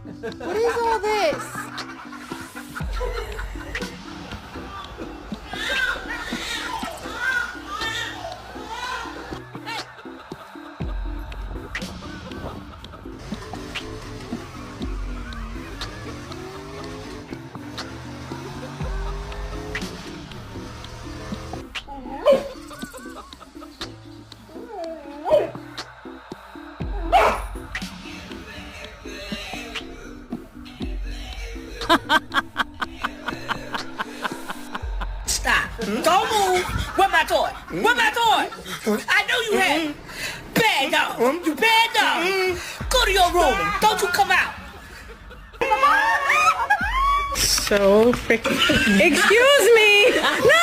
What is all this? Stop. Don't move. Where my toy? Where my toy? I know you had it. Bad dog. You bad dog. Go to your room and don't you come out. So freaking. Excuse me.